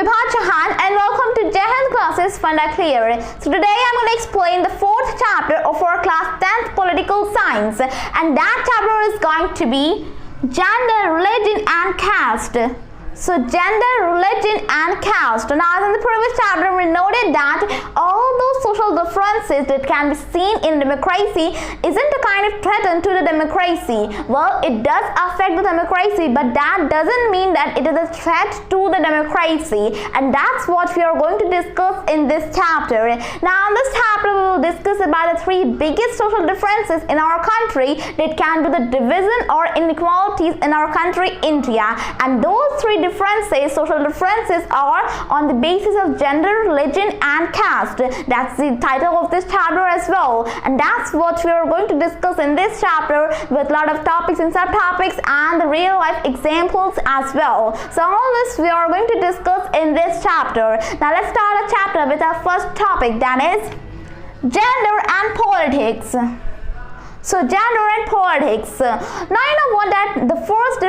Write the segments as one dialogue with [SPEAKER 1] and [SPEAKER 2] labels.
[SPEAKER 1] Vibha Chauhan and welcome to Chauhan Classes Funda Clear. So today I'm going to explain the fourth chapter of our class 10th political science, and that chapter is going to be gender, religion and caste. So gender, religion and caste. Now as in the previous chapter we noted that all those social differences that can be seen in democracy isn't a kind of threat to the democracy. Well, it does affect the democracy, but that doesn't mean that it is a threat to the democracy, and that's what we are going to discuss in this chapter. Now in this chapter we will discuss about the three biggest social differences in our country that can be the division or inequalities in our country, India, and those three social differences are on the basis of gender, religion and caste. That's the title of this chapter as well, and that's what we are going to discuss in this chapter with a lot of topics and subtopics and the real life examples as well. So all this we are going to discuss in this chapter. Now let's start a chapter with our first topic, that is gender and politics. So gender and politics. Now you know what, that the first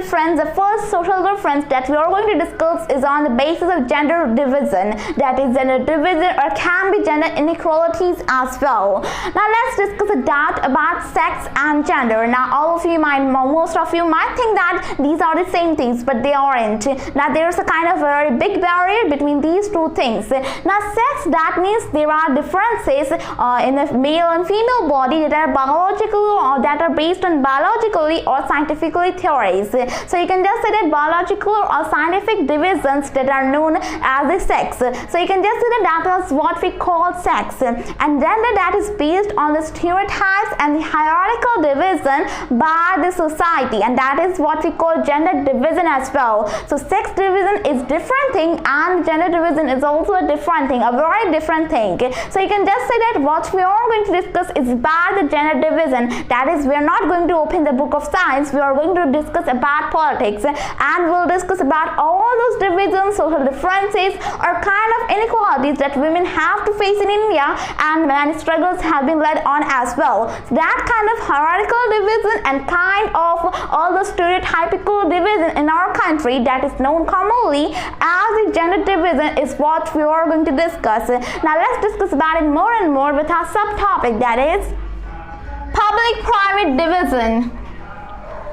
[SPEAKER 1] social difference that we are going to discuss is on the basis of gender division. That is gender division or can be gender inequalities as well. Now let's discuss a doubt about sex and gender. Now most of you might think that these are the same things, but they aren't. Now there's a kind of very big barrier between these two things. Now sex, that means there are differences in the male and female body that are biological or that are based on biologically or scientifically theories. So you can just say that biological or scientific divisions that are known as the sex. So you can just say that that is what we call sex. And gender, that is based on the stereotypes and the hierarchical division by the society, and that is what we call gender division as well. So sex division is different thing and gender division is also a different thing, a very different thing. So you can just say that what we are going to discuss is about the gender division. That is, we are not going to open the book of science, we are going to discuss about politics, and we'll discuss about all those divisions, social differences or kind of inequalities that women have to face in India, and many struggles have been led on as well. So that kind of hierarchical division and kind of all the stereotypical division in our country that is known commonly as the gender division is what we are going to discuss. Now let's discuss about it more and more with our subtopic, that is public-private division.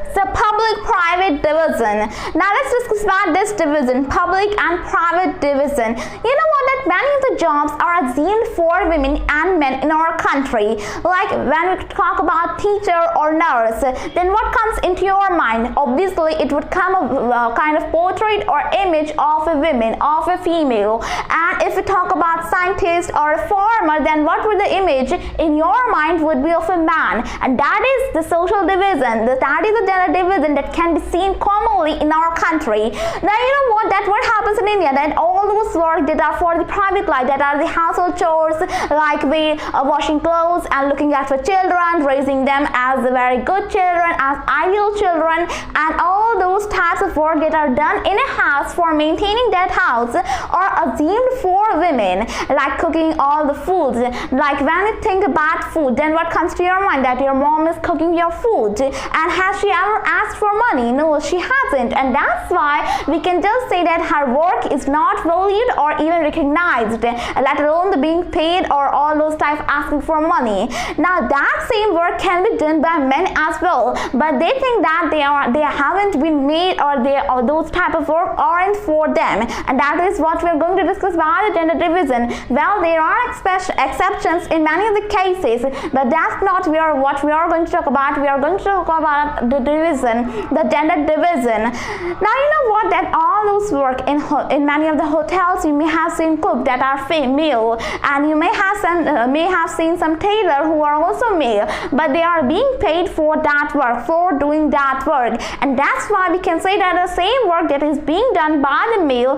[SPEAKER 1] So public-private division. Now let's discuss about this division, public and private division. You know what, that many of the jobs are assumed for women and men in our country. Like when we talk about teacher or nurse, then what comes into your mind? Obviously it would come a kind of portrait or image of a woman, of a female. And if we talk about scientist or a farmer, then what would the image in your mind would be of a man? And that is the social division. That is the division that can be seen commonly in our country. Now you know what, that what happens in India, that all those work that are for the private life, that are the household chores, like we washing clothes and looking after children, raising them as very good children, as ideal children, and all those types of work that are done in a house for maintaining that house are assumed for women, like cooking all the foods. Like when you think about food, then what comes to your mind? That your mom is cooking your food, and has she ever asked for money? No, she hasn't, and that's why we can just say that her work is not valued or even recognized, let alone the being paid or all those type asking for money. Now that same work can be done by men as well, but they think that they haven't been made, or those type of work aren't for them, and that is what we're going to discuss about the gender division. Well, there are exceptions in many of the cases, but that's not what we are going to talk about. We are going to talk about the division, the gender division. Now you know what, that all those work in many of the hotels you may have seen cook that are male, and you may have seen some tailor who are also male, but they are being paid for that work, for doing that work, and that's why we can say that the same work that is being done by the male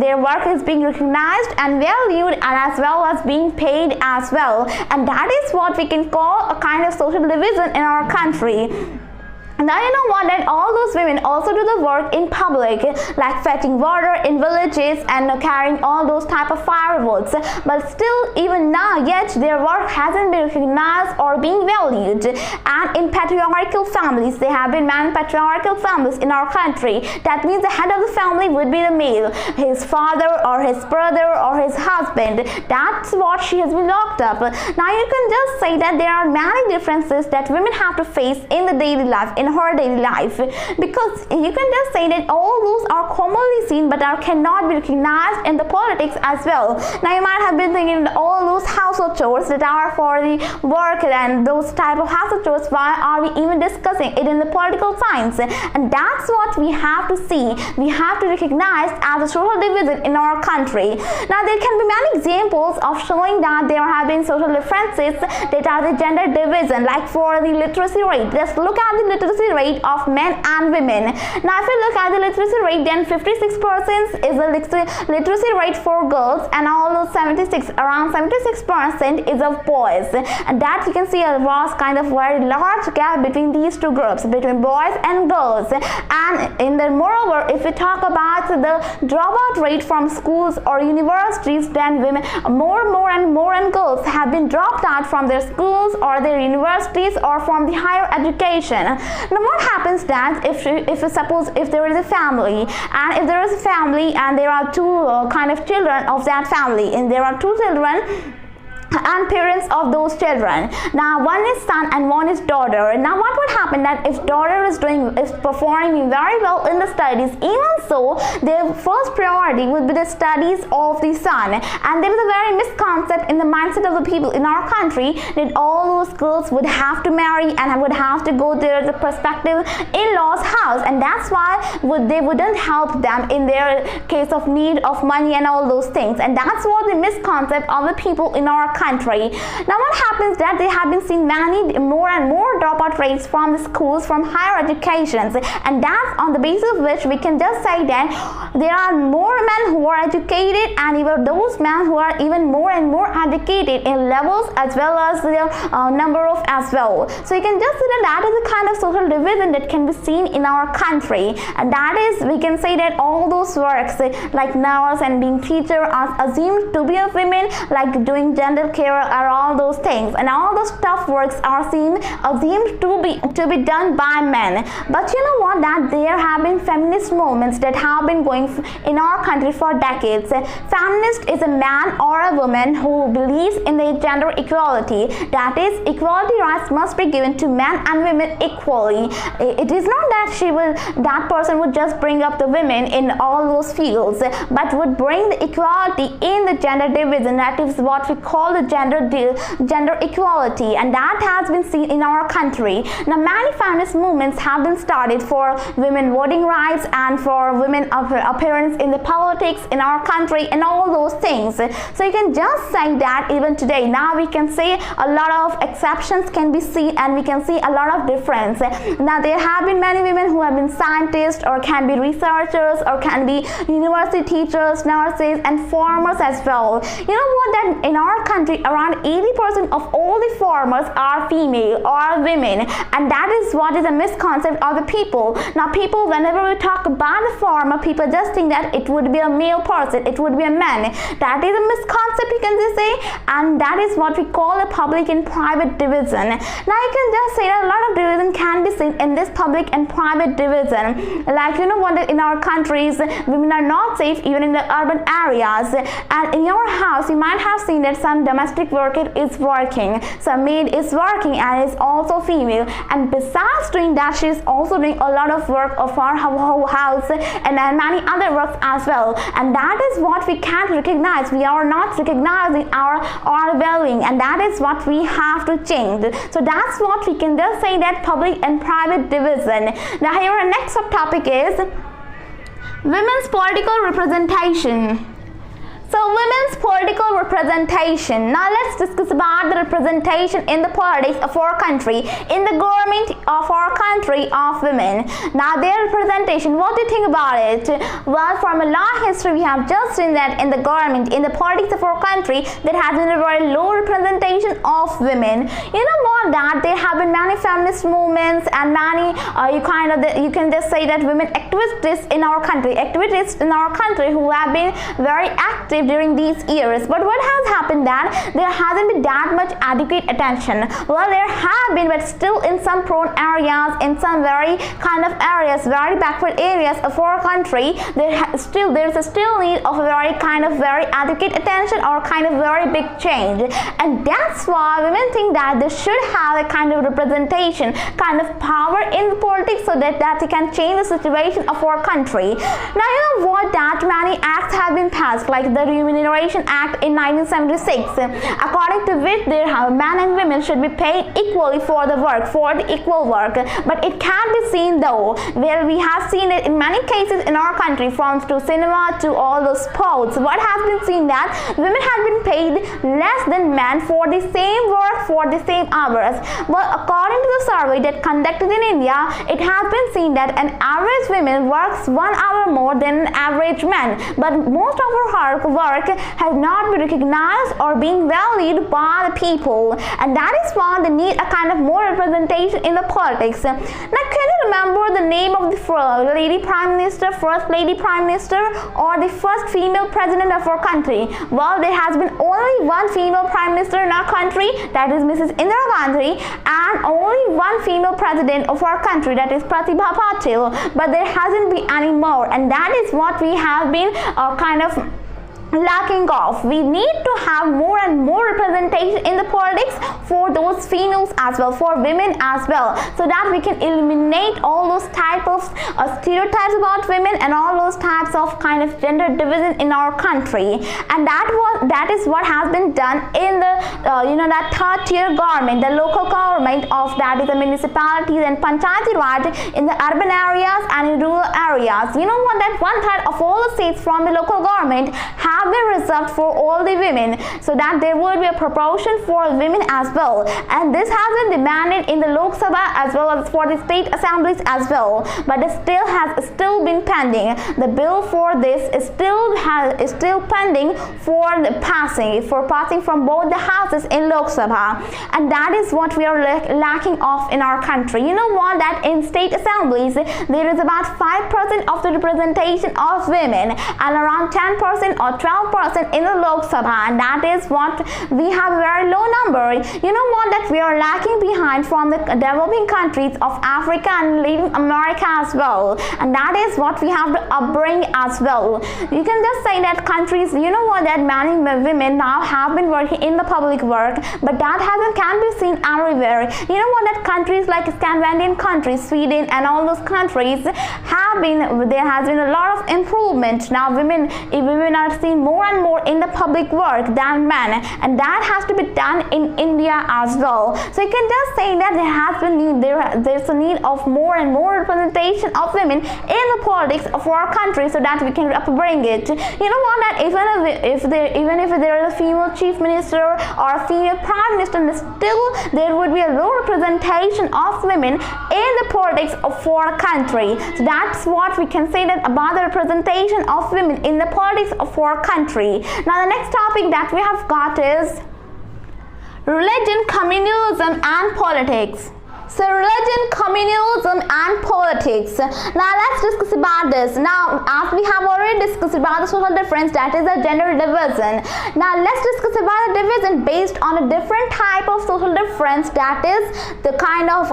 [SPEAKER 1] their work is being recognized and valued, and as well as being paid as well, and that is what we can call a kind of social division in our country. Now you know what, that all those women also do the work in public, like fetching water in villages and carrying all those type of firewoods, but still even now yet their work hasn't been recognized or being valued. And in patriarchal families, there have been many patriarchal families in our country. That means the head of the family would be the male, his father or his brother or his husband. That's what she has been locked up. Now you can just say that there are many differences that women have to face in the daily life, in her daily life, because you can just say that all those are commonly seen but cannot be recognized in the politics as well. Now you might have been thinking that all those household chores that are for the work and those type of household chores, why are we even discussing it in the political science? And that's what we have to see. We have to recognize as a social division in our country. Now there can be many examples of showing that there have been social differences that are the gender division, like for the literacy rate. Just look at the literacy rate of men and women. Now if you look at the literacy rate, then 56% is the literacy rate for girls, and around 76% is of boys. And that you can see a vast kind of very large gap between these two groups, between boys and girls. And in the moreover, if we talk about the dropout rate from schools or universities, then women more and girls have been dropped out from their schools or their universities or from the higher education. Now what happens that if suppose if there is a family, and if there is a family and there are two kind of children of that family, and there are two children and parents of those children. Now one is son and one is daughter. Now what would happen that if daughter is performing very well in the studies, even so their first priority would be the studies of the son. And there is a very misconception in the mindset of the people in our country that all those girls would have to marry and would have to go to the prospective in-laws house, and that's why they wouldn't help them in their case of need of money and all those things. And that's what the misconception of the people in our country. Now what happens that they have been seen many more and more dropout rates from the schools, from higher educations, and that's on the basis of which we can just say that there are more men who are educated, and even those men who are even more and more educated in levels as well as their number of as well. So you can just say that is a kind of social division that can be seen in our country, and that is, we can say that all those works like nurse and being teacher are assumed to be of women, like doing gender care are all those things, and all those tough works are assumed to be done by men. But you know what, that there have been feminist movements that have been going in our country for decades. Feminist is a man or a woman who believes in the gender equality, that is, equality rights must be given to men and women equally. It is not that that person would just bring up the women in all those fields, but would bring the equality in the gender division. That is what we call the gender equality, and that has been seen in our country. Now many feminist movements have been started for women voting rights and for women appearance in the politics in our country and all those things. So you can just say that even today, now we can say a lot of exceptions can be seen, and we can see a lot of difference. Now there have been many women who have been scientists, or can be researchers, or can be university teachers, nurses, and farmers as well. You know what, that in our country around 80% of all the farmers are female or women, and that is what is a misconception of the people. Now people, whenever we talk about a farmer, people just think that it would be a male person, it would be a man. That is a misconception, you can just say, and that is what we call a public and private division. Now you can just say that a lot of division can be seen in this public and private division. Like you know what, in our countries women are not safe even in the urban areas, and in your house you might have seen that some domestic worker is working, some maid is working and is also female, and besides doing that she is also doing a lot of work of our whole house and many other works as well. And that is what we can't recognize. We are not recognizing our well-being, and that is what we have to change. So that's what we can just say, that public and private division. Now here our next subtopic is women's political representation. So women's political representation. Now let's discuss about the representation in the politics of our country, in the government of our country. country of women. Now their representation, what do you think about it? Well, from a long history we have just seen that in the government, in the politics of our country, there has been a very low representation of women. You know what, that there have been many feminist movements and many you can just say that women activists in our country who have been very active during these years. But what has happened that there hasn't been that much adequate attention. Well, there have been, but still in some prone areas, in some very very backward areas of our country, there's still need of a very adequate attention or very big change. And that's why women think that they should have a representation, power in the politics, so that they can change the situation of our country. Now you know what, that many acts have been passed, like the Remuneration Act in 1976, according to which men and women should be paid equally for the equal work. But it can be seen though, where we have seen it in many cases in our country, from to cinema to all those sports, what has been seen that women have been paid less than men for the same work for the same hours. But according to the survey that conducted in India, it has been seen that an average woman works 1 hour more than an average man, but most of her work has not been recognized or being valued by the people, and that is why they need a more representation in the politics. Now, can you remember the name of the first lady prime minister, or the first female president of our country? Well, there has been only one female prime minister in our country, that is Mrs. Indira Gandhi, and only one female president of our country, that is Vibha, but there hasn't been any more, and that is what we have been lacking of. We need to have more and more representation in the politics for those females as well, for women as well, so that we can eliminate all those type of stereotypes about women and all those types of gender division in our country. And that is what has been done in the that third tier government, the local government of, that is the municipalities and panchayati raj in the urban areas and in rural areas. You know what, that 1/3 of all the seats from the local government have been reserved for all the women, so that there would be a proportion for women as well. And this has been demanded in the Lok Sabha as well as for the state assemblies as well, but it has still been pending. The bill for this is still pending for passing from both the houses in Lok Sabha, and that is what we are lacking of in our country. You know what, that in state assemblies there is about 5% of the representation of women and around 10% or 12% in the Lok Sabha, and that is what we have a very low number. You know what, that we are lacking behind from the developing countries of Africa and Latin America as well, and that is what we have to upbring as well. You can just say that countries, you know what, that many women now have been working in the public work, but that can be seen everywhere. You know what, that countries like Scandinavian countries, Sweden and all those countries there has been a lot of improvement. Now women are seen more and more in the public work than men, and that has to be done in India as well. So you can just say that there's a need of more and more representation of women in the politics of our country, so that we can upbring it. You know what, that even if there is a female chief minister or a female prime minister, still there would be a low representation of women in the politics of our country. So that's what we can say that about the representation of women in the politics of our country. Now the next topic that we have got is religion, communism and politics. So religion, communism and politics. Now let's discuss about this. Now, as we have already discussed about the social difference, that is the gender division. Now let's discuss about the division based on a different type of social difference, that is the kind of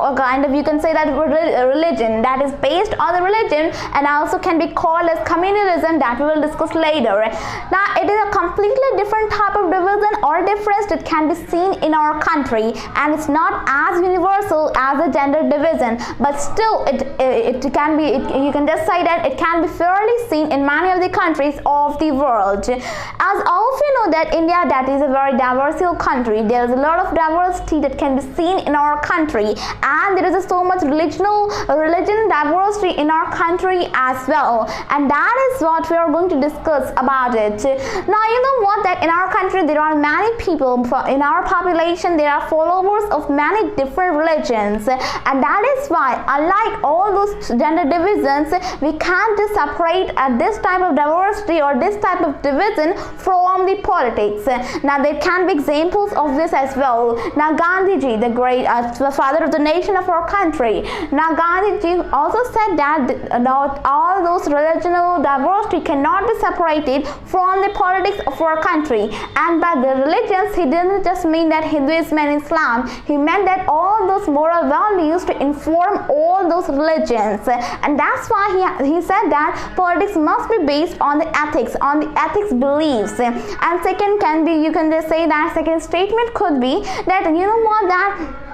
[SPEAKER 1] you can say that religion, that is based on the religion, and also can be called as communism, that we will discuss later. Now it is a completely different type of division or difference that can be seen in our country, and it's not as universal as a gender division, but still it can be, you can just say that it can be fairly seen in many of the countries of the world. As all of you know that India, that is a very diverse country. There is a lot of diversity that can be seen in our country, and there is so much religion diversity in our country as well, and that is what we are going to discuss about it. Now you know what, that in our country there are many people, in our population there are followers of many different religions. religions, and that is why, unlike all those gender divisions, we can't just separate this type of diversity or this type of division from the politics. Now there can be examples of this as well. Now Gandhiji, the great the father of the nation of our country, now Gandhiji also said that all those religional diversity cannot be separated from the politics of our country. And by the religions, he didn't just mean that Hinduism and Islam, he meant that all those moral values to inform all those religions. And that's why he said that politics must be based on the ethics beliefs. And second can be, you can just say that second statement could be that, you know what, that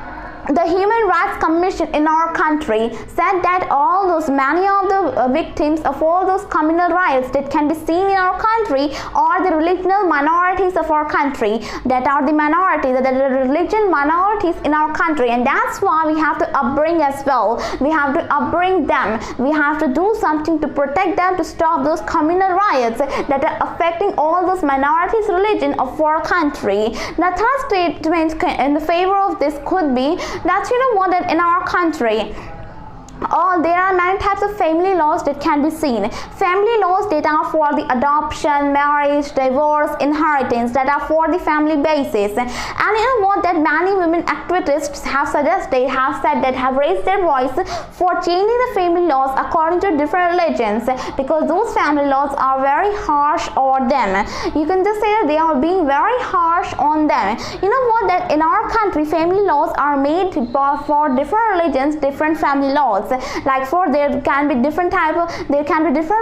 [SPEAKER 1] the Human Rights Commission in our country said that many of the victims of all those communal riots that can be seen in our country are the religional minorities of our country, that are the minorities, that are the religion minorities in our country. And that's why we have to upbring as well. We have to upbring them. We have to do something to protect them, to stop those communal riots that are affecting all those minorities' religion of our country. The third statement in the favor of this could be that, you know what, that in our country, there are many types of family laws that can be seen. Family laws that are for the adoption, marriage, divorce, inheritance, that are for the family basis. And you know what, that many women activists have suggested, have raised their voice for changing the family laws according to different religions, because those family laws are very harsh on them. You can just say that they are being very harsh on them. You know what, that in our country, family laws are made for different religions, different family laws. Like there can be different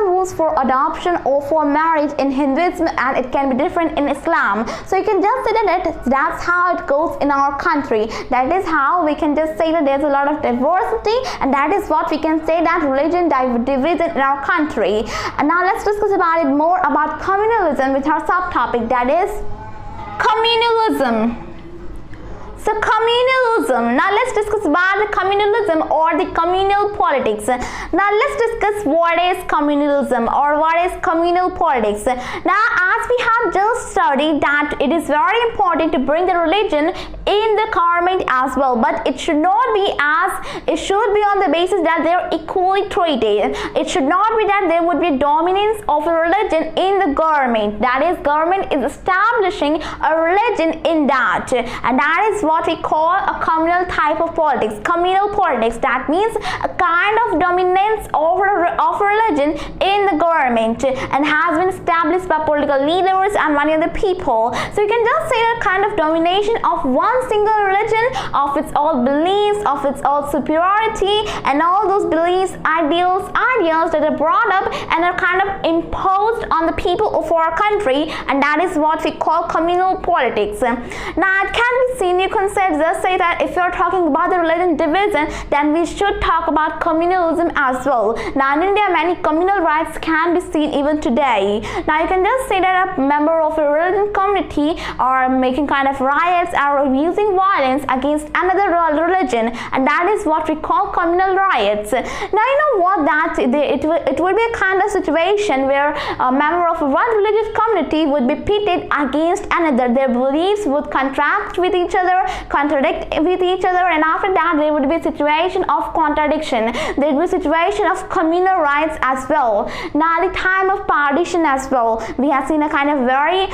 [SPEAKER 1] rules for adoption or for marriage in Hinduism, and it can be different in Islam. So you can just say that that's how it goes in our country. That is how we can just say that there's a lot of diversity, and that is what we can say that religion division in our country. And now let's discuss about it more about communalism with our subtopic, that is communalism. So communalism. Now let's discuss about the communalism or the communal politics. Now let's discuss what is communalism or what is communal politics. Now, as we have just studied that it is very important to bring the religion in the government as well, but it should not be it should be on the basis that they are equally treated. It should not be that there would be dominance of a religion in the government. That is, government is establishing a religion in that, and that is what we call a communal type of politics. Communal politics, that means a kind of dominance of religion in the government, and has been established by political leaders and many other people. So you can just say that kind of domination of one single religion, of its all beliefs, of its all superiority, and all those beliefs, ideas that are brought up and are kind of imposed on the people of our country, and that is what we call communal politics. Now it can be seen, you can just say that if you're talking about the religion division, then we should talk about communalism as well. Now in India, many communal rights can be seen even today. Now you can just say that a member of a religion community are making kind of riots or using violence against another religion, and that is what we call communal riots. Now you know what, that it will be a kind of situation where a member of one religious community would be pitted against another. Their beliefs would contradict with each other, and after that there would be a situation of contradiction. There would be a situation of communal rights as well. Now at the time of partition as well, we have seen a kind of very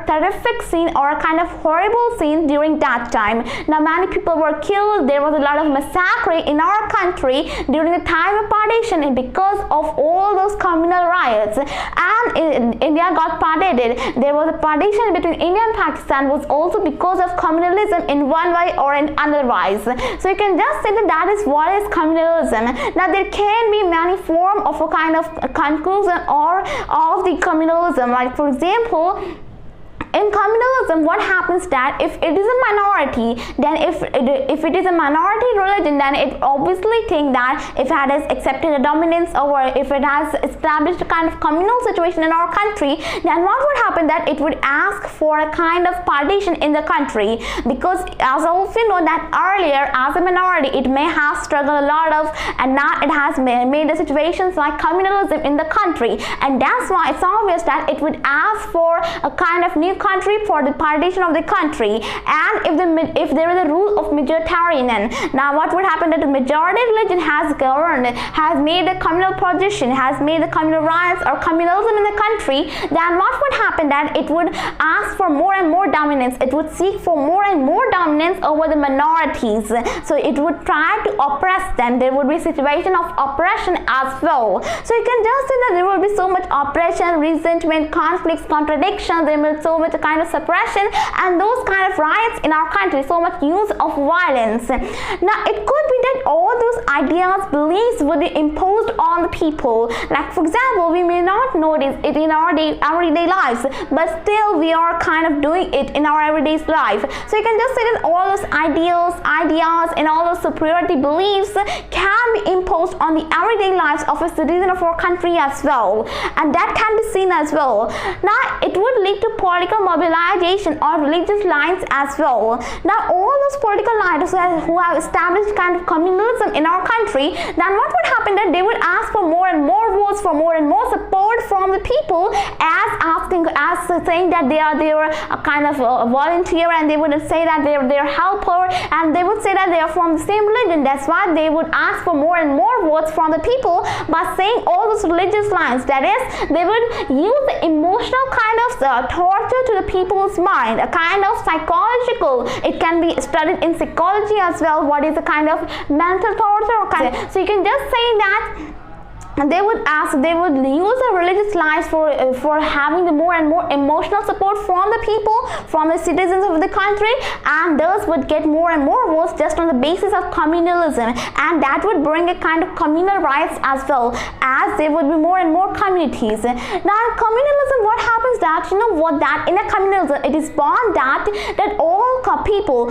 [SPEAKER 1] terrific scene or a kind of horrible scene during that time. Now many people were killed. There was a lot of massacre in our country during the time of partition, and because of all those communal riots, and India got partitioned. There was a partition between India and Pakistan was also because of communalism in one way or in otherwise. So you can just say that is what is communalism. Now there can be many forms of a kind of conclusion or of the communalism. Like for example, in communalism, what happens that if it is a minority, then if it is a minority religion, then it obviously think that if it has accepted a dominance or if it has established a kind of communal situation in our country, then what would happen that it would ask for a kind of partition in the country, because as all of you know that earlier as a minority it may have struggled a lot of, and now it has made the situations like communalism in the country, and that's why it's obvious that it would ask for a kind of new country, for the partition of the country, and if there is a rule of majoritarian. Now what would happen that the majority religion has governed, has made a communal position, has made the communal rights or communalism in the country, then what would happen that it would ask for more and more dominance. It would seek for more and more dominance over the minorities. So it would try to oppress them. There would be a situation of oppression as well. So you can just see that there will be so much oppression, resentment, conflicts, contradictions, there will be so much kind of suppression and those kind of riots in our country, so much use of violence. Now it could be that all those ideas, beliefs would be imposed on the people. Like for example, we may not notice it in our everyday lives, but still we are kind of doing it in our everyday life. So you can just say that all those ideas and all those superiority beliefs can be imposed on the everyday lives of a citizen of our country as well, and that can be seen as well. Now it would lead to political mobilization or religious lines as well. Now all those political leaders who have established kind of communalism in our country, then what would happen that they would ask for more and more votes, for more and more support from the people, as saying that they are a kind of a volunteer, and they would say that they are their helper, and they would say that they are from the same religion. That's why they would ask for more and more votes from the people by saying all those religious lines. That is, they would use the emotional kind of torture to the people's mind, a kind of psychological. It can be studied in psychology as well. What is a kind of mental torture or kind of, so you can just say that they would use the religious lines for having the more and more emotional support from the people, from the citizens of the country, and thus would get more and more votes just on the basis of communalism, and that would bring a kind of communal rights as well, as there would be more and more communities. Now in communalism, what happens that, you know what, that in a communalism it is born that all people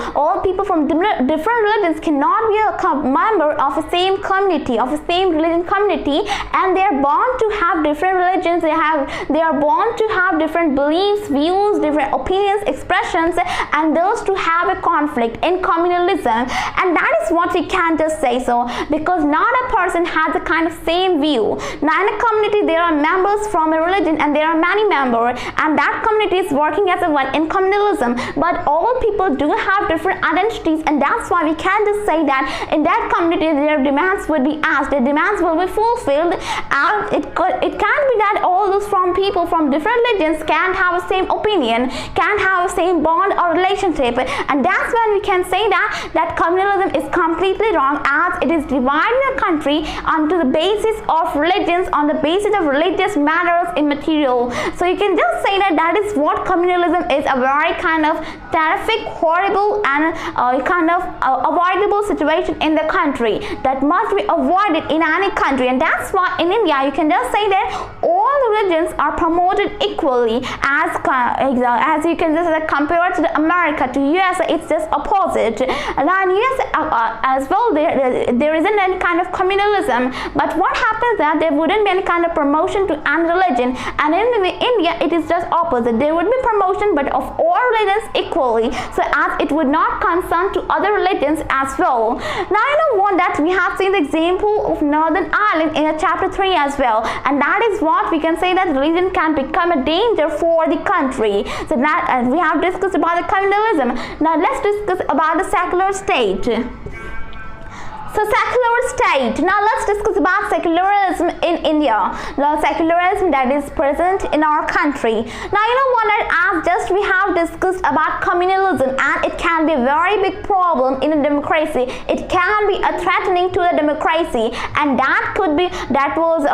[SPEAKER 1] from different religions cannot be a member of the same community, of the same religion community, and they are born to have different religions. They are born to have different beliefs, views, different opinions, expressions, and those to have a conflict in communalism. And that is what we can just say so, because not a person has the kind of same view. Now in a community there are members from a religion and there are many members, and that community is working as a one in communalism, but all people do have different identities, and that's why we can just say that in that community their demands would be asked, their demands will be fulfilled, and it can be that all those people from different religions can have the same opinion, can have the same bond or relationship, and that's when we can say that communalism is completely wrong, as it is dividing a country onto the basis of religions, on the basis of religious matters immaterial. So you can just say that is what communalism is, a very kind of terrific, horrible, and kind of avoidable situation in the country that must be avoided in any country. And that's why in India you can just say that all religions are promoted equally, as you can just compare to the America, to US, it's just opposite. Now in US as well there isn't any kind of communalism, but what happens that there wouldn't be any kind of promotion to any religion, and in India it is just opposite. There would be promotion but of all religions equally, so as it would not concern to other religions as well. Now you know what, that we have seen the example of Northern Ireland in a chapter 3 as well, and that is what we can say that religion can become a danger for the country. So that we have discussed about the communalism. Now let's discuss about the secular state. So secular state. Now let's discuss about secularism in India. The secularism that is present in our country. Now you know what, as just we have discussed about communalism, and it can be a very big problem in a democracy. It can be a threatening to the democracy, and that was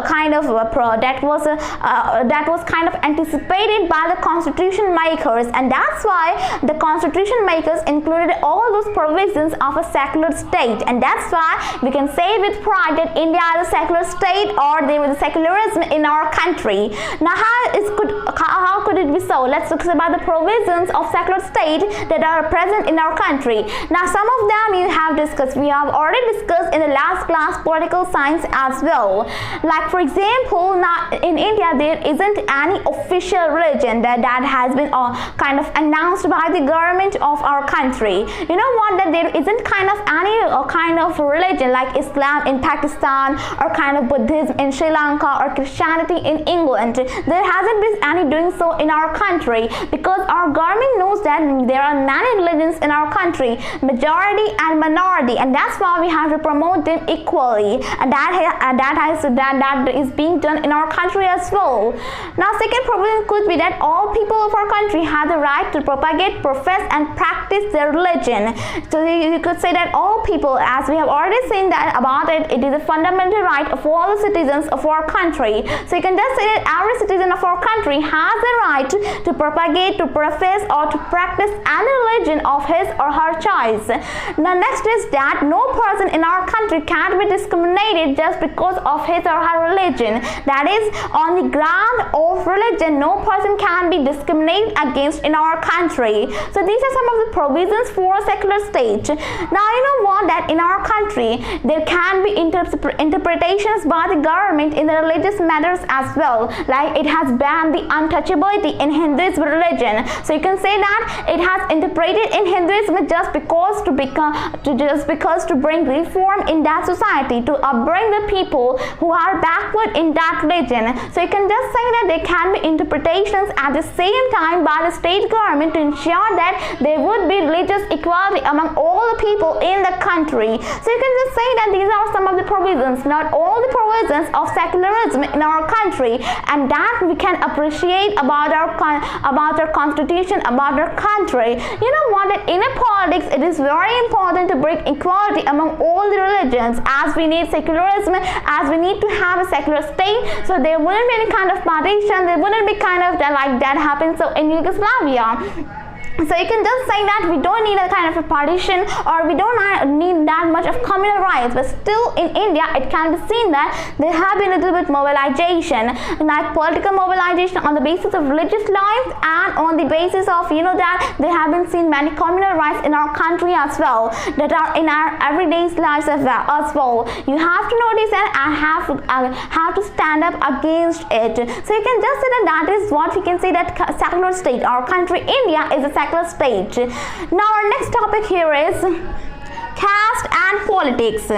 [SPEAKER 1] kind of anticipated by the constitution makers, and that's why the constitution makers included all those provisions of a secular state, and that's why we can say with pride that India is a secular state, or there was a secularism in our country. Now how could it be so? Let's look about the provisions of secular state that are present in our country. Now some of them we have already discussed in the last class, political science as well. Like for example, now in India there isn't any official religion that has been kind of announced by the government of our country. You know what, that there isn't kind of any kind of religion religion like Islam in Pakistan, or kind of Buddhism in Sri Lanka, or Christianity in England. There hasn't been any doing so in our country, because our government knows that there are many religions in our country, majority and minority, and that's why we have to promote them equally, and that is being done in our country as well. Now, second problem could be that all people of our country have the right to propagate, profess and practice their religion. So you could say that all people, as we have already seen that about it, it is a fundamental right of all the citizens of our country. So you can just say that every citizen of our country has the right to propagate, to profess or to practice any religion of his or her choice. Now, next is that no person in our country can be discriminated just because of his or her religion. That is, on the ground of religion, no person can be discriminated against in our country. So these are some of the provisions for a secular state. Now, you know what, that in our country there can be interpretations by the government in the religious matters as well, like it has banned the untouchability in Hinduism religion. So you can say that it has interpreted in Hinduism just because to bring reform in that society, to upbring the people who are backward in that religion. So you can just say that there can be interpretations at the same time by the state government to ensure that there would be religious equality among all the people in the country. So you can just say that these are some of the provisions, not all the provisions of secularism in our country, and that we can appreciate about our constitution, about our country. You know what, that in politics it is very important to bring equality among all the religions, as we need secularism, as we need to have a secular state, so there wouldn't be any kind of partition, there wouldn't be kind of like that happened so in Yugoslavia. So you can just say that we don't need a kind of a partition, or we don't need that much of communal rights, but still in India it can be seen that there have been a little bit mobilization, like political mobilization on the basis of religious life, and on the basis of, you know, that there have been seen many communal rights in our country as well, that are in our everyday lives as well. You have to notice that I have to stand up against it. So you can just say that is what we can say, that secular state, our country India is a secular state. Now our next topic here is caste and politics.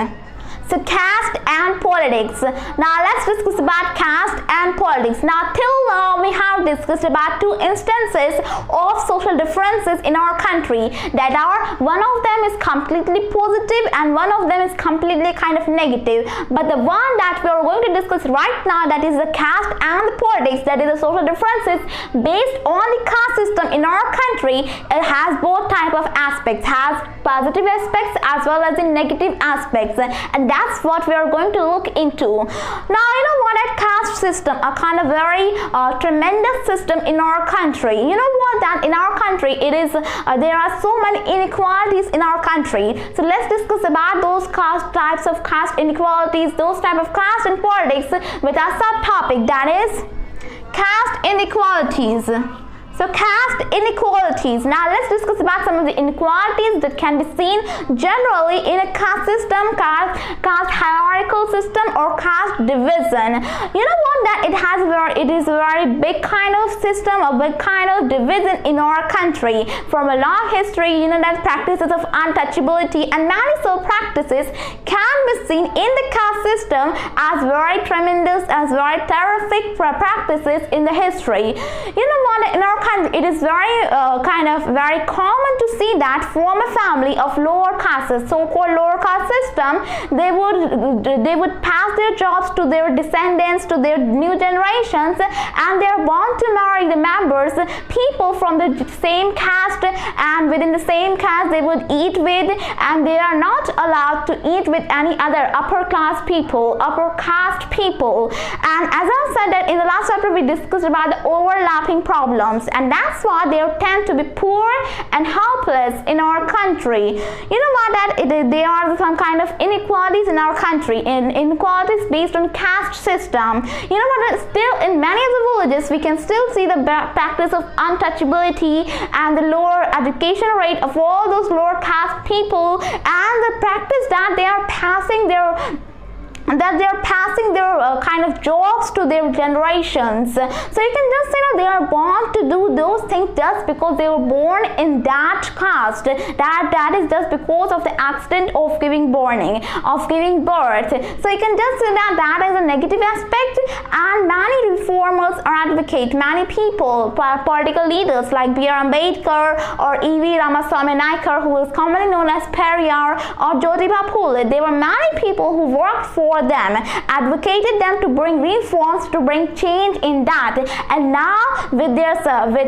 [SPEAKER 1] So caste and politics. Now let's discuss about caste and politics. Now till now we have discussed about two instances of social differences in our country, that are, one of them is completely positive and one of them is completely kind of negative. But the one that we are going to discuss right now, that is the caste and the politics, that is the social differences based on the caste system in our country. It has both type of aspects, has positive aspects as well as the negative aspects, and that's what we are going to look into. Now, you know what, that caste system, a kind of very tremendous system in our country. You know what, that in our country it is there are so many inequalities in our country. So let's discuss about those types of caste inequalities, those type of caste and politics, with our subtopic, that is caste inequalities. So caste inequalities. Now let's discuss about some of the inequalities that can be seen generally in a caste system, caste hierarchical system, or caste division. You know what, that it is a very big kind of system, a big kind of division in our country. From a long history, you know, that practices of untouchability and many so practices can be seen in the caste system as very tremendous, as very terrific practices in the history. You know what, in our country it is very very common to see that from a family of lower castes, so-called lower caste system, they would pass their jobs to their descendants, to their new generations, and they are bound to marry the members, people from the same caste, and within the same caste they would eat with, and they are not allowed to eat with any other upper caste people. And as I said that in the last chapter, we discussed about the overlapping problems, and that's why they tend to be poor and helpless in our country. You know what, that there are some kind of inequalities in our country, inequalities based on caste system. You know what, still in many of the villages we can still see the practice of untouchability and the lower education rate of all those lower caste people, and the practice that they are passing their that they are passing their kind of jobs to their generations. So you can just say that they are born to do those things just because they were born in that caste. That is just because of the accident of giving birth. So you can just say that is a negative aspect, and many reformers are advocate. Many people, political leaders like B.R. Ambedkar or E.V. Ramaswamy Naikar, who is commonly known as Periyar, or Jyotiba Phule, there were many people who worked for them, advocated them to bring reforms, to bring change in that. And now with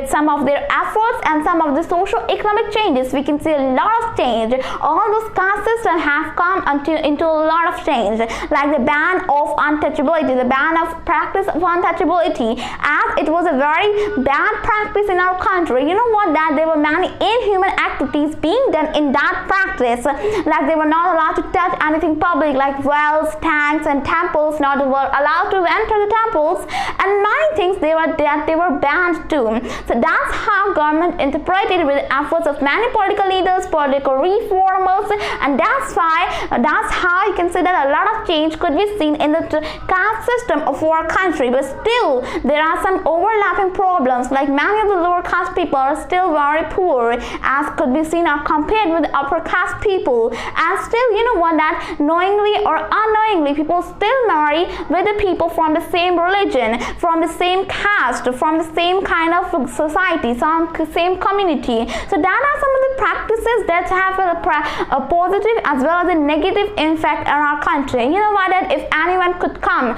[SPEAKER 1] some of their efforts and some of the socio-economic changes, we can see a lot of change. All those caste systems have come into a lot of change, like the ban of untouchability, the ban of practice of untouchability, as it was a very bad practice in our country. You know what, that there were many inhuman activities being done in that practice, like they were not allowed to touch anything public, like wells, tanks and temples, not were allowed to enter the temples, and many things they were banned too. So that's how government interpreted with the efforts of many political leaders, political reformers, and that's how you can say that a lot of change could be seen in the caste system of our country. But still there are some overlapping problems, like many of the lower caste people are still very poor, as could be seen or compared with the upper caste people. And still, you know what, that knowingly or unknowingly people still marry with the people from the same religion, from the same caste, from the same kind of society, same community. So that are some of the practices that have a positive as well as a negative impact on our country. You know what, that if anyone could come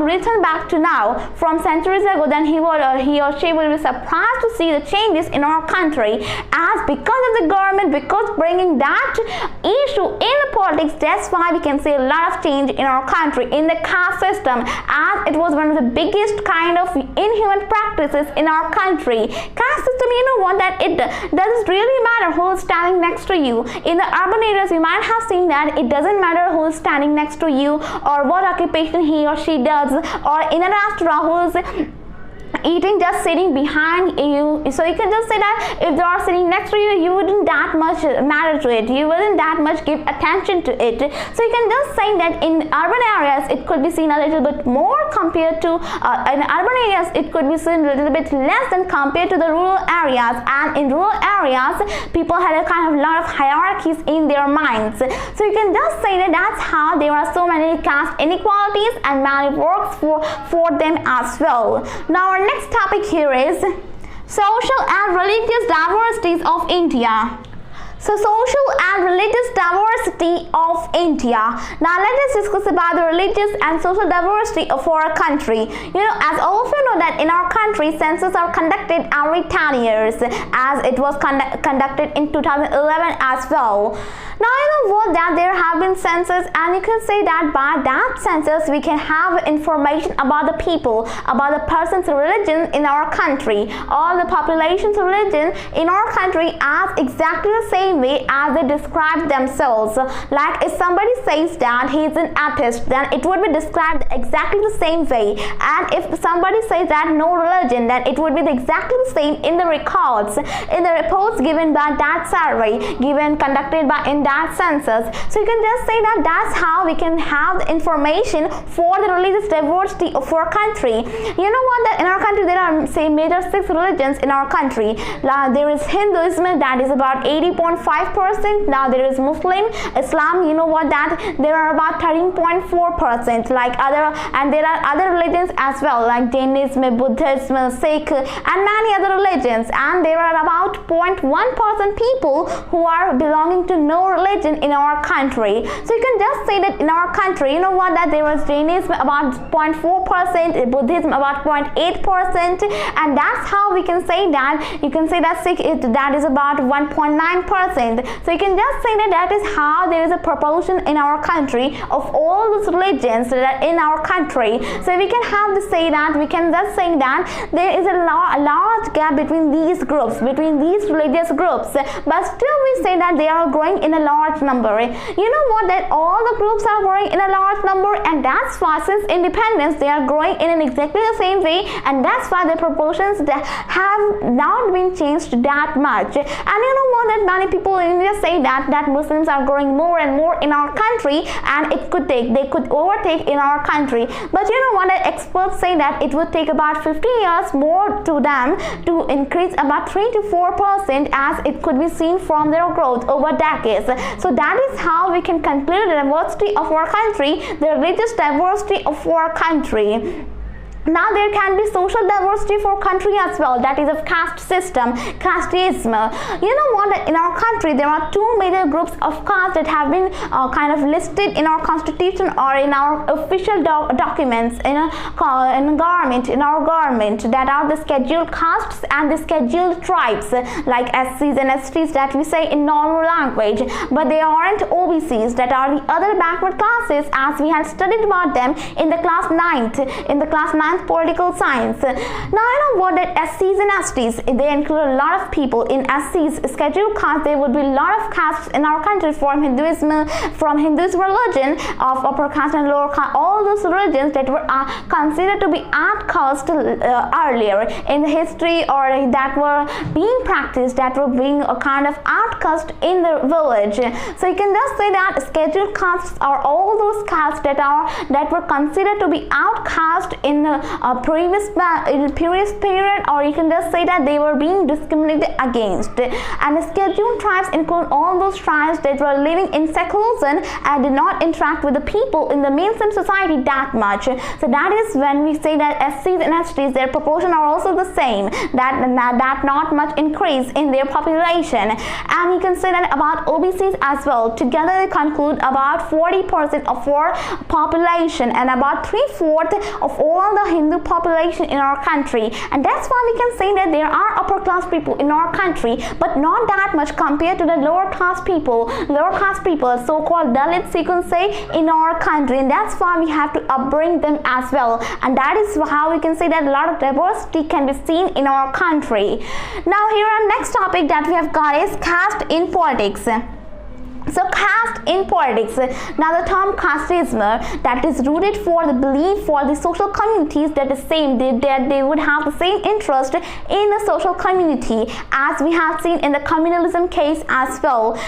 [SPEAKER 1] return back to now from centuries ago, then he or she will be surprised to see the changes in our country, as because of the government, because bringing that issue in the politics, that's why we can see a lot of change in our country in the caste system, as it was one of the biggest kind of inhuman practices in our country. Caste system, you know what, that it doesn't really matter who is standing next to you. In the urban areas, you might have seen that it doesn't matter who is standing next to you or what occupation he or she does, or in a restaurant who is eating just sitting behind you. So you can just say that if they are sitting next to you, you wouldn't that much matter to it, you wouldn't that much give attention to it. So you can just say that in urban areas it could be seen a little bit more compared to in urban areas it could be seen a little bit less than compared to the rural areas. And in rural areas people had a kind of lot of hierarchies in their minds. So you can just say that that's how there are so many caste inequalities and many works for them as well. Now our next topic here is social and religious diversities of India. So social and religious diversity of India. Now let us discuss about the religious and social diversity of our country. You know, as all of you know that in our country census are conducted every 10 years, as it was conducted in 2011 as well. Now you know what, that there have been census, and you can say that by that census we can have information about the people, about the person's religion in our country, all the population's religion in our country as exactly the same way as they describe themselves. Like if somebody says that he is an atheist, then it would be described exactly the same way, and if somebody says that no religion, then it would be exactly the same in the records, in the reports given by that survey conducted by in that census. So you can just say that that's how we can have the information for the religious diversity of our country. You know what, that in our country there are say major 6 religions in our country. There is Hinduism, that is about 80.5%. Now there is Muslim, Islam, you know what, that there are about 13.4%. Like there are other religions as well, like Jainism, Buddhism, Sikh, and many other religions. And there are about 0.1% people who are belonging to no religion in our country. So you can just say that in our country, you know what, that there was Jainism about 0.4%, Buddhism about 0.8%, and that's how we can say that. You can say that Sikh that is about 1.9%. So you can just say that that is how there is a proportion in our country of all those religions that in our country. So we can have to say that we can just say that there is a large gap between these groups, between in these religious groups, but still we say that they are growing in a large number. You know what, that all the groups are growing in a large number, and that's why since independence they are growing in an exactly the same way, and that's why the proportions that have not been changed that much. And you know what, that many people in India say that Muslims are growing more and more in our country, and they could overtake in our country. But you know what, the experts say that it would take about 50 years more to them to increase about 3 to 4%, as it could be seen from their growth over decades. So that is how we can conclude the diversity of our country, the religious diversity of our country. Now there can be social diversity for country as well, that is of caste system, casteism. You know what, in our country there are two major groups of caste that have been kind of listed in our constitution or in our official documents in our government, that are the scheduled castes and the scheduled tribes, like SCs and STs that we say in normal language, but they aren't OBCs, that are the other backward classes, as we had studied about them in the class 9th political science. Now you know what, that SCs and STs, they include a lot of people. In SCs, scheduled caste, there would be a lot of castes in our country from Hinduism religion of upper caste and lower caste, all those religions that were considered to be outcast earlier in the history, or that were being practiced, that were being a kind of outcast in the village. So you can just say that scheduled castes are all those castes that were considered to be outcast in the previous period, or you can just say that they were being discriminated against. And scheduled tribes include all those tribes that were living in seclusion and did not interact with the people in the mainstream society that much. So that is when we say that SCs and STs, their proportion are also the same, that not much increase in their population. And you can say that about OBCs as well. Together they conclude about 40% of our population and about 3/4 of all the Hindu population in our country. And that's why we can say that there are upper class people in our country, but not that much compared to the lower class people, so-called Dalits, you can say, in our country. And that's why we have to upbring them as well. And that is how we can say that a lot of diversity can be seen in our country. Now here our next topic that we have got is caste in politics. So caste in politics. Now the term casteism, that is rooted for the belief for the social communities that they would have the same interest in the social community, as we have seen in the communalism case as well.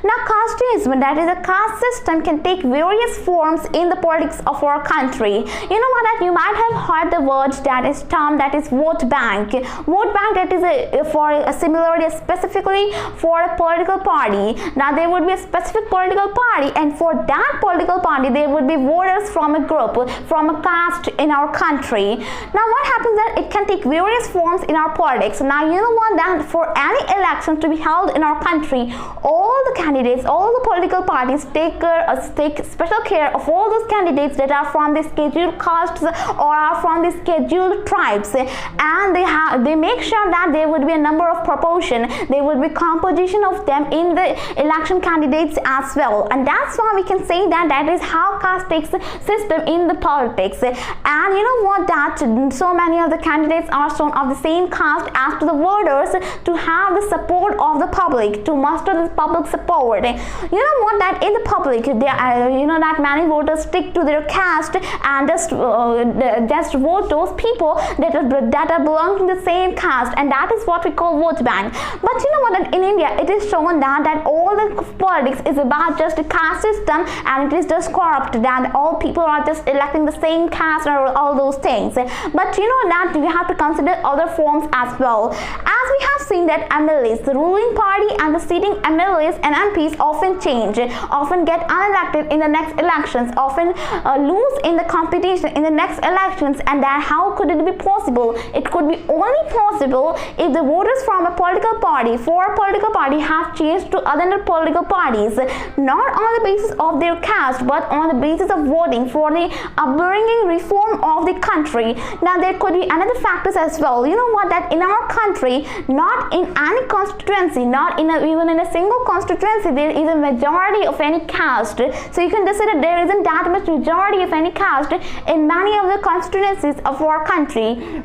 [SPEAKER 1] Now casteism, that is a caste system, can take various forms in the politics of our country. You know what, that you might have heard the word that is vote bank. Vote bank, that is similarly specifically for a political party. Now there would be a specific political party, and for that political party there would be voters from a group, from a caste in our country. Now what happens that it can take various forms in our politics. Now you know what, that for any election to be held in our country, all the candidates, all the political parties take special care of all those candidates that are from the scheduled castes or are from the scheduled tribes, and they make sure that there would be a number of proportion, there would be composition of them in the election candidates as well. And that's why we can say that is how caste takes system in the politics. And you know what, that so many of the candidates are shown of the same caste as to the voters to have the support of the public, to muster the public support. You know what, that in the public that many voters stick to their caste and just vote those people that are belonging to the same caste, and that is what we call vote bank. But you know what, that in India it is shown that all the politics is about just a caste system, and it is just corrupt, that all people are just electing the same caste or all those things. But you know that we have to consider other forms as well. As we have seen that MLAs, the ruling party and the sitting MLAs and MPs often change, often get unelected in the next elections, often lose in the competition in the next elections. And that how could it be possible? It could be only possible if the voters from a political party, for a political party, have changed to other political parties, not on the basis of their caste, but on the basis of voting for the upbringing reform of the country. Now there could be another factors as well. You know what, that in our country, not in any constituency, not even in a single constituency, there is a majority of any caste. So you can just say that there isn't that much majority of any caste in many of the constituencies of our country.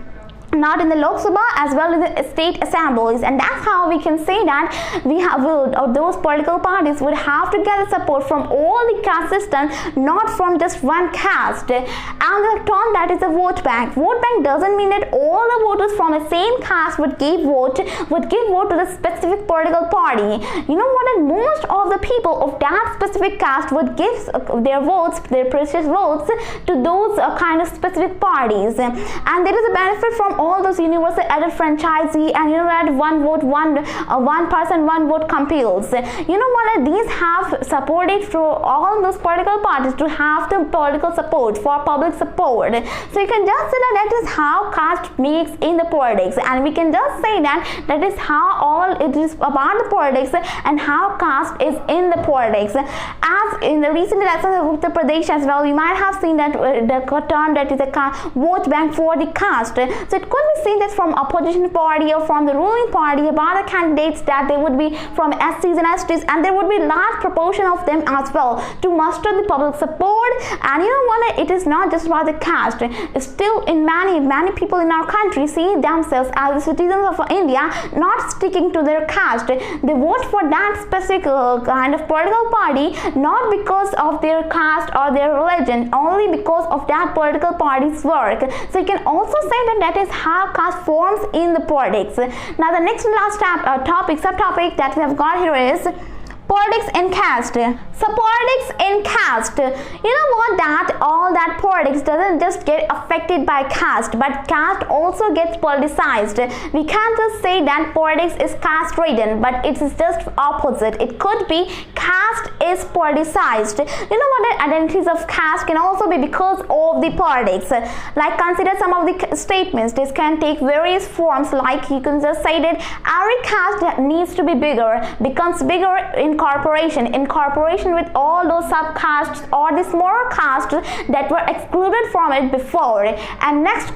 [SPEAKER 1] not in the Lok Sabha as well as the state assemblies, and that's how we can say that those political parties would have to get support from all the caste system, not from just one caste. And the term that is a vote bank. Vote bank doesn't mean that all the voters from the same caste would give vote to the specific political party. You know what? And most of the people of that specific caste would give their votes, their precious votes, to those kind of specific parties, and there is a benefit from all those universal added franchisee, and that one vote, one person, one vote compels. You know what? These have supported for all those political parties to have the political support for public support. So you can just say that is how caste makes in the politics, and we can just say that is how all it is about the politics and how caste is in the politics. As in the recent elections of Uttar Pradesh as well, you might have seen that the term that is a vote bank for the caste. So it could be seen that from opposition party or from the ruling party about the candidates that they would be from SCs and STs, and there would be large proportion of them as well to muster the public support. And you know what? It is not just about the caste. Still, in many people in our country see themselves as the citizens of India, not sticking to their caste. They vote for that specific kind of political party not because of their caste or their religion, only because of that political party's work. So you can also say that is how caste forms in the politics. Now the next and last subtopic that we have got here is politics in caste. So politics in caste, you know what, that all that politics doesn't just get affected by caste, but caste also gets politicized. We can't just say that politics is caste ridden, but it is just opposite. It could be caste is politicized. You know what, the identities of caste can also be because of the politics. Like consider some of the statements. This can take various forms, like you can just say that every caste needs to be bigger, becomes bigger in cooperation with all those subcastes or the smaller castes that were excluded from it before. And next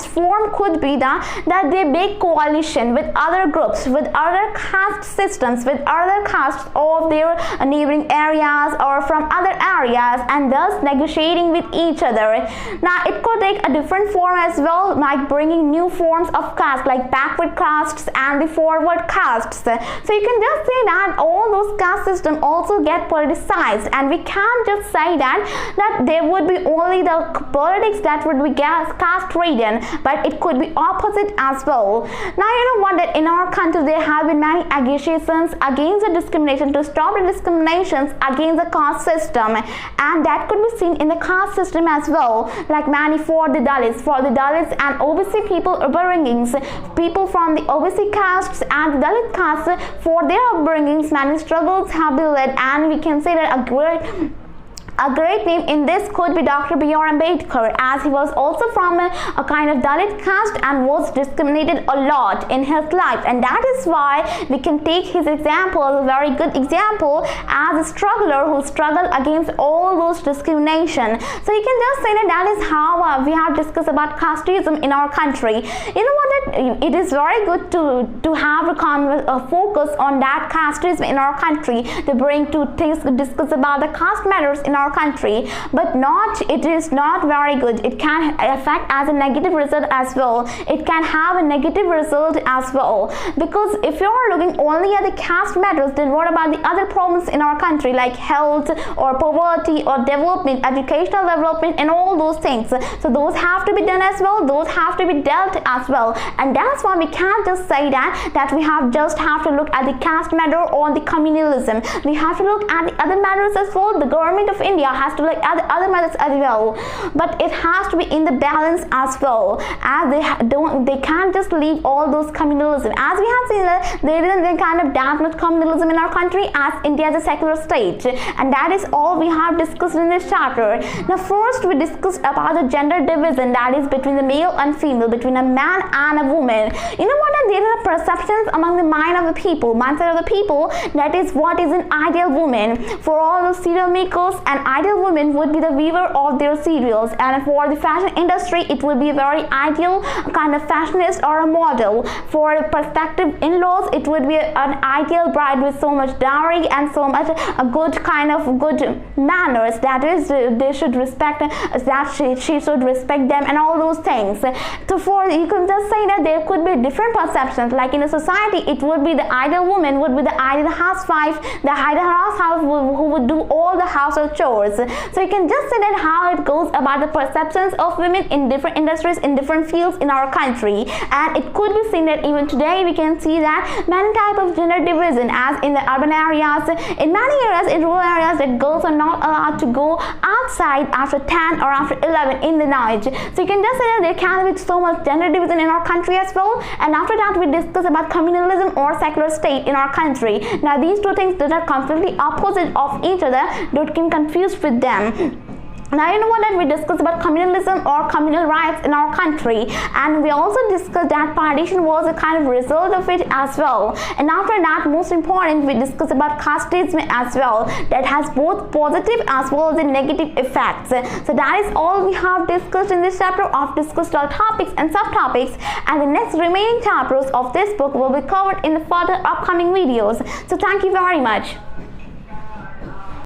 [SPEAKER 1] form could be that they make coalition with other groups, with other caste systems, with other castes of their neighboring areas or from other areas, and thus negotiating with each other. Now it could take a different form as well, like bringing new forms of caste like backward castes and the forward castes. So you can just say that all those caste systems also get politicized, and we can't just say that there would be only the politics that would be caste ridden, but it could be opposite as well. Now you know what, that in our country there have been many accusations against the discrimination, to stop the discriminations against the caste system, and that could be seen in the caste system as well, like many for the Dalits and OBC people upbringings, people from the OBC castes and the Dalit castes, for their upbringings many struggles have been led, and we can say that a great name in this could be Dr. B.R. Ambedkar, as he was also from a kind of Dalit caste and was discriminated a lot in his life, and that is why we can take his example as a very good example as a struggler who struggled against all those discrimination. So you can just say that is how we have discussed about casteism in our country. You know what, it is very good to have a focus on that casteism in our country, to discuss about the caste matters in our country, but it is not very good. It can affect as a negative result as well. It can have a negative result as well, because if you are looking only at the caste matters, then what about the other problems in our country like health or poverty or development, educational development, and all those things? So those have to be done as well, those have to be dealt as well, and that's why we can't just say that we have to look at the caste matter or the communalism. We have to look at the other matters as well. The government of India has to look at the other matters as well, but it has to be in the balance as well, as they can't just leave all those communalism. As we have seen that there isn't kind of that much communalism in our country, as India is a secular state, and that is all we have discussed in this chapter. Now first we discussed about the gender division, that is between the male and female, between a man and a woman. You know what, there are perceptions among the mindset of the people, that is what is an ideal woman. For all those serial makers and ideal woman would be the weaver of their cereals, and for the fashion industry it would be a very ideal kind of fashionist or a model. For prospective in-laws it would be an ideal bride with so much dowry and so much a good kind of good manners, that is they should respect that she should respect them and all those things. So for you can just say that there could be different perceptions, like in a society it would be the ideal woman would be the ideal housewife, the ideal housewife who would do all the household chores. So you can just say that how it goes about the perceptions of women in different industries, in different fields in our country. And it could be seen that even today we can see that many type of gender division, as in the urban areas, in many areas, in rural areas, that girls are not allowed to go outside after 10 or after 11 in the night. So you can just say that there can be so much gender division in our country as well. And after that we discuss about communalism or secular state in our country. Now these two things that are completely opposite of each other, don't get confused with them. Now you know what, that we discussed about communalism or communal rights in our country, and we also discussed that partition was a kind of result of it as well. And after that, most important, we discussed about casteism as well, that has both positive as well as the negative effects. So that is all we have discussed in this chapter of discussed all topics and subtopics, and the next remaining chapters of this book will be covered in the further upcoming videos. So thank you very much.